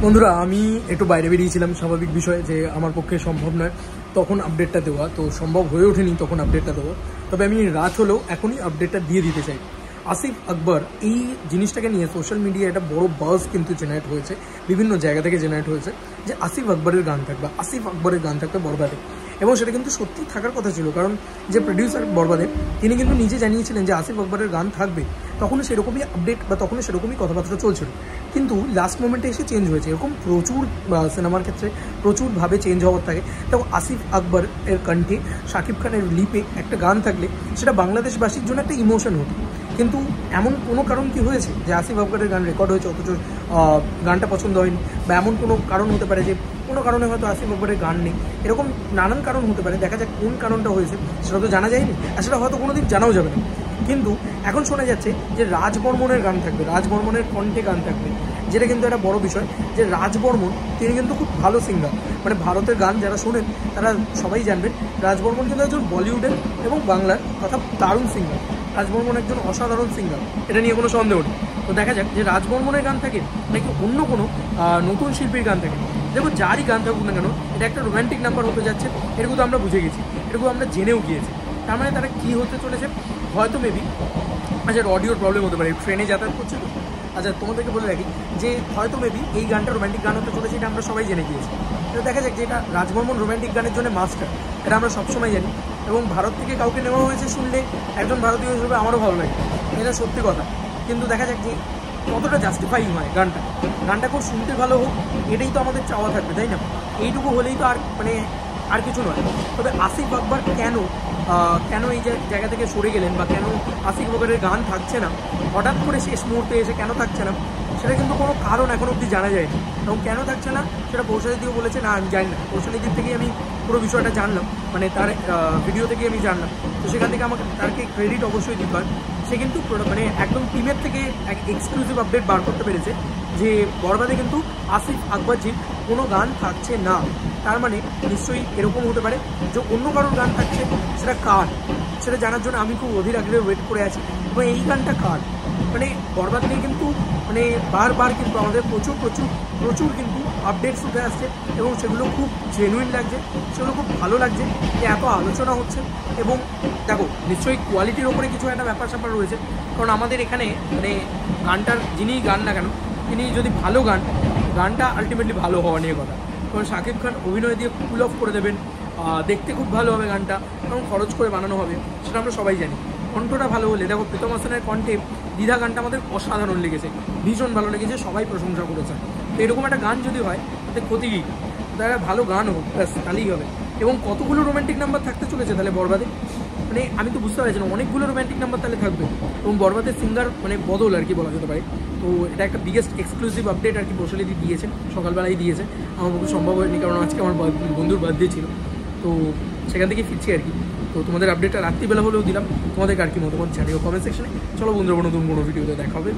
বন্ধুরা আমি একটু বাইরে বেরিয়েছিলাম, স্বাভাবিক বিষয় যে আমার পক্ষে সম্ভব নয় তখন আপডেটটা দেওয়া, তো সম্ভব হয়ে ওঠেনি তখন আপডেটটা দেওয়া। তবে আমি রাত হলেও এখনই আপডেটটা দিয়ে দিতে চাই। আসিফ আকবর এই জিনিসটাকে নিয়ে সোশ্যাল মিডিয়ায় একটা বড় বাজ কিন্তু জেনারেট হয়েছে, বিভিন্ন জায়গা থেকে জেনারেট হয়েছে যে আসিফ আকবরের গান থাকবে, আসিফ আকবরের গান থাকবে বরবাদে। এবং সেটা কিন্তু সত্যি থাকার কথা ছিল, কারণ যে প্রডিউসার বরবাদে তিনি কিন্তু নিজে জানিয়েছিলেন যে আসিফ আকবরের গান থাকবে। তখনও সেরকমই আপডেট বা তখনও সেরকমই কথাবার্তা চলছিল, কিন্তু লাস্ট মোমেন্টে এসে চেঞ্জ হয়েছে। এরকম প্রচুর সিনেমার ক্ষেত্রে প্রচুরভাবে চেঞ্জ হওয়ার থাকে। তো আসিফ আকবর এর কণ্ঠে শাকিব খানের লিপে একটা গান থাকলে সেটা বাংলাদেশবাসীর জন্য একটা ইমোশন হতো। কিন্তু এমন কোনো কারণ কি হয়েছে যে আসিফ আকবরের গান রেকর্ড হয়েছে অথচ গানটা পছন্দ হয়নি, বা এমন কোনো কারণ হতে পারে যে কোনো কারণে হয়তো আসিফ আকবরের গান নেই, এরকম নানান কারণ হতে পারে। দেখা যাক কোন কারণটা হয়েছে, সেটা তো জানা যায়নি, আর সেটা হয়তো কোনোদিন জানাও যাবে না। কিন্তু এখন শোনা যাচ্ছে যে রাজ বর্মনের গান থাকবে, রাজ বর্মনের কণ্ঠে গান থাকবে, যেটা কিন্তু একটা বড় বিষয়। যে রাজ বর্মন তিনি কিন্তু খুব ভালো সিঙ্গার, মানে ভারতের গান যারা শোনেন তারা সবাই জানবেন রাজ বর্মন কিন্তু একজন বলিউডের এবং বাংলার কথা দারুণ সিঙ্গার। রাজ বর্মন একজন অসাধারণ সিঙ্গার, এটা নিয়ে কোনো সন্দেহ নেই। তো দেখা যাক যে রাজ বর্মনের গান থাকে নাকি অন্য কোনো নতুন শিল্পীর গান থাকে। দেখো যারই গান থাকুক না কেন, এটা একটা রোম্যান্টিক নাম্বার হতে যাচ্ছে, এটুকু তো আমরা বুঝে গেছি, এটুকু আমরা জেনেও গিয়েছি। তার মানে তারা কী হতে চলেছে হয়তো মেবি, আচ্ছা অডিওর প্রবলেম হতে পারে, ট্রেনে যাতায়াত করছে তো। আচ্ছা তোমাদেরকে বলে রাখি যে হয়তো মেবি এই গানটা রোম্যান্টিক গান হতে চলেছে, এটা আমরা সবাই জেনে গিয়েছি। তো দেখা যাক যে এটা রাজ বর্মন রোম্যান্টিক গানের জন্য মাস্টার, এটা আমরা সবসময় জানি। এবং ভারত থেকে কাউকে নেওয়া হয়েছে শুনলে একজন ভারতীয় হিসেবে আমারও ভালো লাগে, এটা সত্যি কথা। কিন্তু দেখা যাক যে কতটা জাস্টিফাইং হয় গানটা, গানটা খুব শুনতে ভালো হোক, এটাই তো আমাদের চাওয়া থাকবে, তাই না? এইটুকু হলেই তো আর মানে আর কিছু নয়। তবে আসিফ আকবর কেন এই জায়গা থেকে সরে গেলেন, বা কেন আসিফ আকবরের গান থাকছে না হঠাৎ করে শেষ মুহূর্তে এসে কেন থাকছে না, সেটা কিন্তু কোনো কারণ এখন অবধি জানা যায়নি। এবং কেন থাকছে না সেটা কৌশালীদিও বলেছে না, আমি জানি না। কৌশালীদির থেকেই আমি পুরো বিষয়টা জানলাম, মানে তার ভিডিও থেকে আমি জানলাম। তো সেখান থেকে আমাকে তাকে ক্রেডিট অবশ্যই দিতে হয়। সে কিন্তু মানে একদম টিমের থেকে এক এক্সক্লুসিভ আপডেট বার করতে পেরেছে যে বরবাদে কিন্তু আসিফ আকবরজির কোনো গান থাকছে না। তার মানে নিশ্চয়ই এরকম হতে পারে যে অন্য কারোর গান থাকছে, সেটা কার সেটা জানার জন্য আমি খুব অধীর আগ্রহে ওয়েট করে আছি। এবং এই গানটা কার, মানে বরবাদ নিয়ে কিন্তু মানে বারবার কিন্তু আমাদের প্রচুর কিন্তু আপডেটস উঠে আসছে, এবং সেগুলো খুব জেনুইন লাগছে, সেগুলো খুব ভালো লাগছে যে এত আলোচনা হচ্ছে। এবং দেখো নিশ্চয়ই কোয়ালিটির ওপরে কিছু একটা ব্যাপার স্যাপার রয়েছে, কারণ আমাদের এখানে মানে গানটার যিনি গান না কেন তিনি যদি ভালো গানটা আলটিমেটলি ভালো হওয়া নিয়ে কথা। কারণ শাকিব খান অভিনয় দিয়ে কুল অফ করে দেবেন, দেখতে খুব ভালো হবে গানটা, কারণ খরচ করে বানানো হবে, সেটা আমরা সবাই জানি। কণ্ঠটা ভালো হলে, দেখো প্রীতম হাসানের কণ্ঠে দ্বিধা গানটা আমাদের অসাধারণ লেগেছে, ভীষণ ভালো লেগেছে, সবাই প্রশংসা করেছে। তো এরকম একটা গান যদি হয় তাতে ক্ষতি কী? তাহলে ভালো গান হোক ব্যাস, তাহলেই হবে। এবং কতগুলো রোম্যান্টিক নাম্বার থাকতে চলেছে তাহলে বরবাদে, মানে আমি তো বুঝতে পারছি না, অনেকগুলো রোম্যান্টিক নাম্বার তাহলে থাকবে। এবং বরবাদের সিঙ্গার মানে বদল আর কি বলা যেতে পারে। তো এটা একটা বিগেস্ট এক্সক্লুসিভ আপডেট আর কি কৌশালীদি দিয়েছেন, সকালবেলাই দিয়েছে। আমার পক্ষে সম্ভব হয়নি, কারণ আজকে আমার বন্ধুর বার্থডে ছিল, তো সেখান থেকে ফিরছি আর কি। তো তোমাদের আপডেটটা রাত্রিবেলা হলেও দিলাম। তোমাদের আর কি মতামত জানিও কমেন্ট সেকশনে। চলো বন্ধুরা, নতুন কোনো ভিডিওতে দেখা হবে।